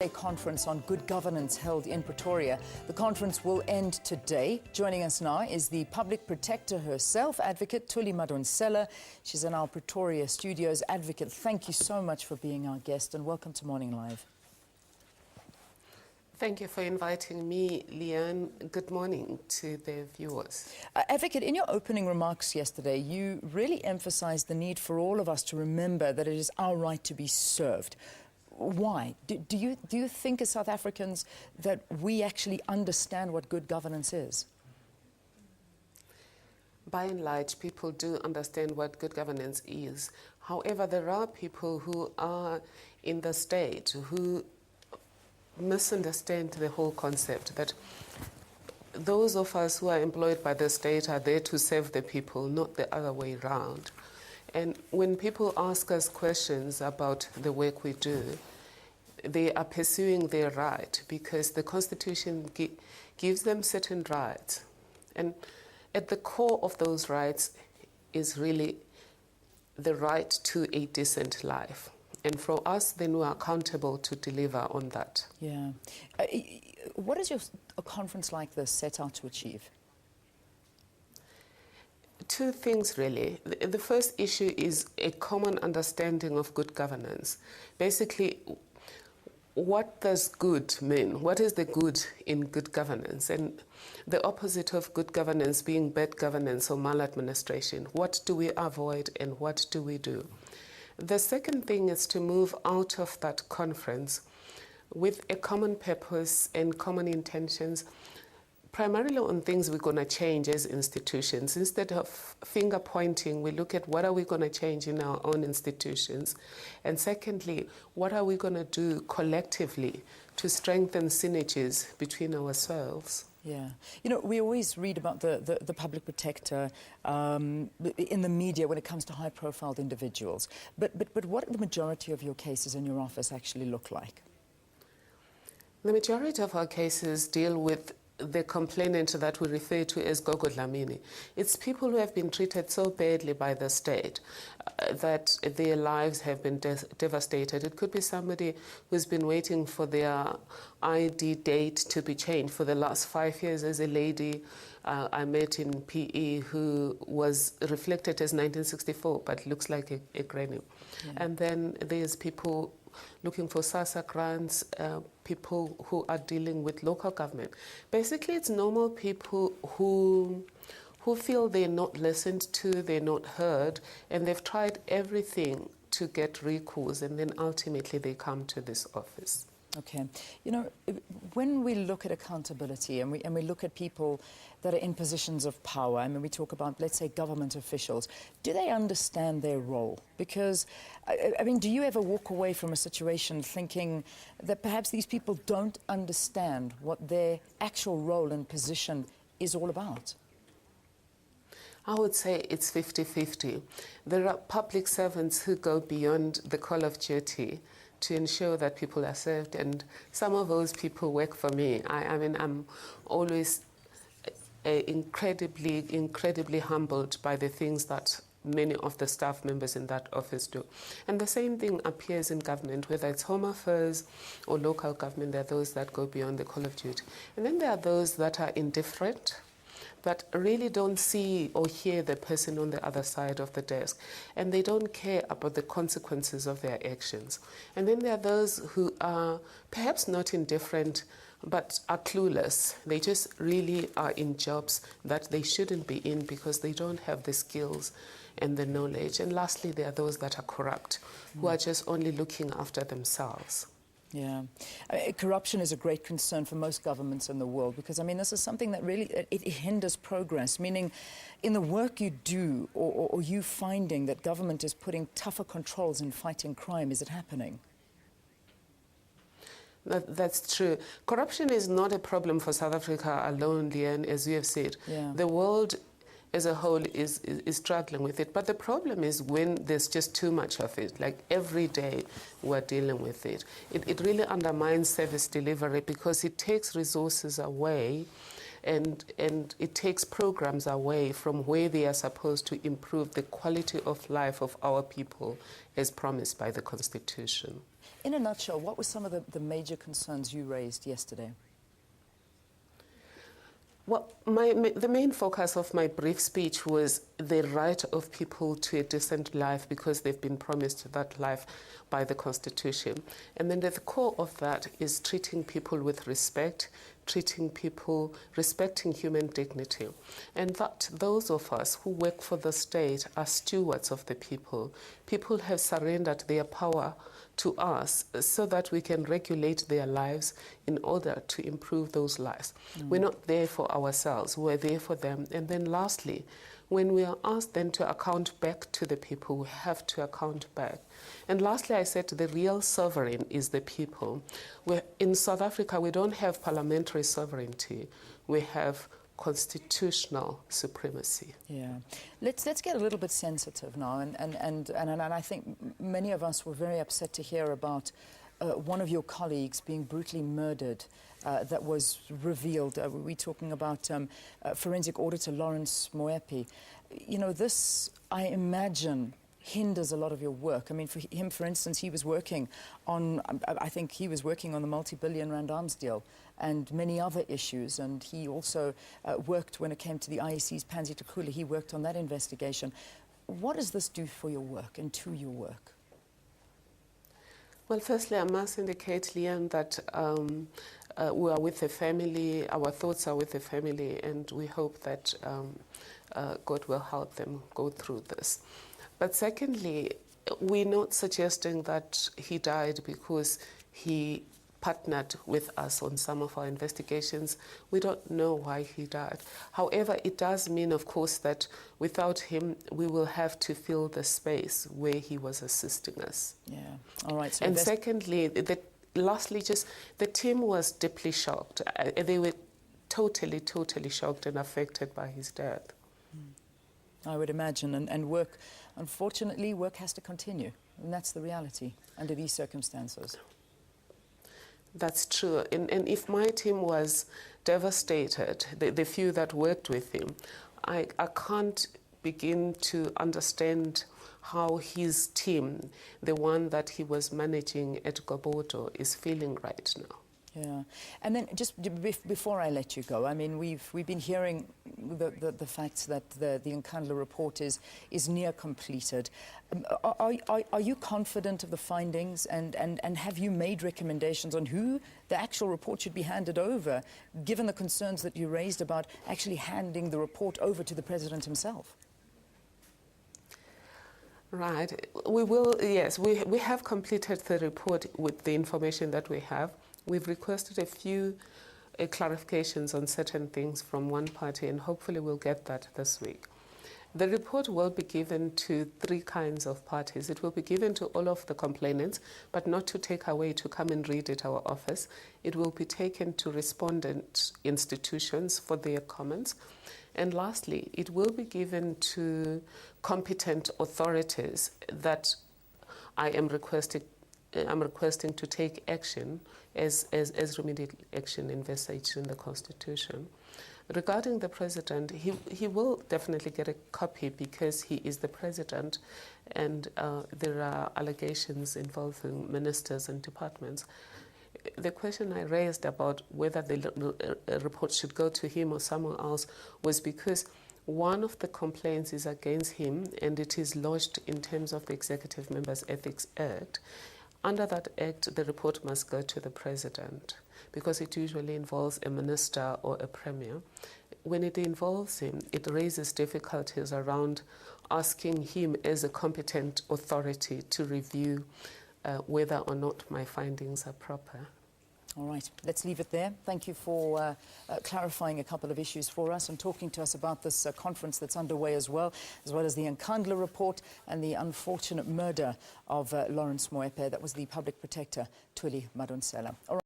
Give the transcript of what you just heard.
A conference on good governance held in Pretoria. The conference will end today. Joining us now is the public protector herself, Advocate Thuli Madonsela. She's in our Pretoria studios. Advocate, thank you so much for being our guest and welcome to Morning Live. Thank you for inviting me, Leanne. Good morning to the viewers. Advocate, in your opening remarks yesterday, you really emphasized the need for all of us to remember that it is our right to be served. Why? Do you think as South Africans that we actually understand what good governance is? By and large, people do understand what good governance is. However, there are people who are in the state who misunderstand the whole concept that those of us who are employed by the state are there to serve the people, not the other way around. And when people ask us questions about the work we do, they are pursuing their right because the Constitution gives them certain rights. And at the core of those rights is really the right to a decent life. And for us, then we are accountable to deliver on that. Yeah. What is a conference like this set out to achieve? Two things, really. The first issue is a common understanding of good governance. Basically, what does good mean? What is the good in good governance? And the opposite of good governance being bad governance or maladministration. What do we avoid and what do we do? The second thing is to move out of that conference with a common purpose and common intentions, primarily on things we're going to change as institutions. Instead of finger pointing, we look at what are we going to change in our own institutions. And secondly, what are we going to do collectively to strengthen synergies between ourselves? Yeah. You know, we always read about the public protector in the media when it comes to high-profile individuals. But what do the majority of your cases in your office actually look like? The majority of our cases deal with the complainant that we refer to as Gogo Dlamini. It's people who have been treated so badly by the state that their lives have been devastated. It could be somebody who's been waiting for their ID date to be changed for the last 5 years. There's a lady I met in PE who was reflected as 1964 but looks like a granny. Yeah. And then there's people looking for SASSA grants, people who are dealing with local government. Basically, it's normal people who feel they're not listened to, they're not heard, and they've tried everything to get recourse, and then ultimately they come to this office. Okay. You know, when we look at accountability and we look at people that are in positions of power, I mean, we talk about, let's say, government officials, do they understand their role? Because, I mean, do you ever walk away from a situation thinking that perhaps these people don't understand what their actual role and position is all about? I would say it's 50-50. There are public servants who go beyond the call of duty to ensure that people are served, and some of those people work for me. I mean, I'm always incredibly humbled by the things that many of the staff members in that office do. And the same thing appears in government, whether it's Home Affairs or local government. There are those that go beyond the call of duty. And then there are those that are indifferent, but really don't see or hear the person on the other side of the desk. And they don't care about the consequences of their actions. And then there are those who are perhaps not indifferent, but are clueless. They just really are in jobs that they shouldn't be in because they don't have the skills and the knowledge. And lastly, there are those that are corrupt, who are just only looking after themselves. Yeah. Corruption is a great concern for most governments in the world because, I mean, this is something that really, it hinders progress, meaning in the work you do or you finding that government is putting tougher controls in fighting crime, is it happening? That's true. Corruption is not a problem for South Africa alone, Leanne, as you have said. Yeah. The world as a whole is struggling with it. But the problem is when there's just too much of it, like every day we're dealing with it. It really undermines service delivery because it takes resources away and it takes programs away from where they are supposed to improve the quality of life of our people as promised by the Constitution. In a nutshell, what were some of the major concerns you raised yesterday? Well, the main focus of my brief speech was the right of people to a decent life because they've been promised that life by the Constitution. And then at the core of that is treating people with respect, treating people, respecting human dignity. And that those of us who work for the state are stewards of the people. People have surrendered their power to us so that we can regulate their lives in order to improve those lives. We're not there for ourselves, we're there for them. And then lastly, when we are asked then to account back to the people, we have to account back. And lastly, I said the real sovereign is the people. In South Africa, we don't have parliamentary sovereignty. We have constitutional supremacy. Yeah. Let's get a little bit sensitive now. And I think many of us were very upset to hear about one of your colleagues being brutally murdered. That was revealed. We're talking about forensic auditor Lawrence Moepi. You know, this, I imagine, hinders a lot of your work. I mean, for him, for instance, he was working on, I think he was working on the multi-billion rand arms deal and many other issues. And he also worked when it came to the IEC's Pansy Takula. He worked on that investigation. What does this do for your work and to your work? Well, firstly, I must indicate, Leanne, that we are with the family, our thoughts are with the family, and we hope that God will help them go through this. But secondly, we're not suggesting that he died because he partnered with us on some of our investigations. We don't know why he died. However, it does mean, of course, that without him, we will have to fill the space where he was assisting us. Yeah, all right. So and secondly, lastly, just the team was deeply shocked. They were totally shocked and affected by his death. I would imagine. And work, unfortunately, work has to continue. And that's the reality under these circumstances. That's true. And if my team was devastated, the few that worked with him, I can't begin to understand how his team, the one that he was managing at Gobodo, is feeling right now. Yeah, and then just before I let you go, I mean, we've been hearing the fact that the Nkandla report is near completed. Are you confident of the findings, and have you made recommendations on who the actual report should be handed over, given the concerns that you raised about actually handing the report over to the president himself? Right. We will, yes, we have completed the report with the information that we have. We've requested a few clarifications on certain things from one party, and hopefully we'll get that this week. The report will be given to three kinds of parties. It will be given to all of the complainants, but not to take away to come and read at our office. It will be taken to respondent institutions for their comments. And lastly, it will be given to competent authorities that I am requesting to take action as remedial action envisaged in the Constitution. Regarding the president, he will definitely get a copy because he is the president, and there are allegations involving ministers and departments. The question I raised about whether the report should go to him or someone else was because one of the complaints is against him, and it is lodged in terms of the Executive Members Ethics Act. Under that act, the report must go to the president because it usually involves a minister or a premier. When it involves him, it raises difficulties around asking him as a competent authority to review whether or not my findings are proper. All right, let's leave it there. Thank you for clarifying a couple of issues for us and talking to us about this conference that's underway as well as the Nkandla report and the unfortunate murder of Lawrence Moepi. That was the Public Protector, Thuli Madonsela. All right.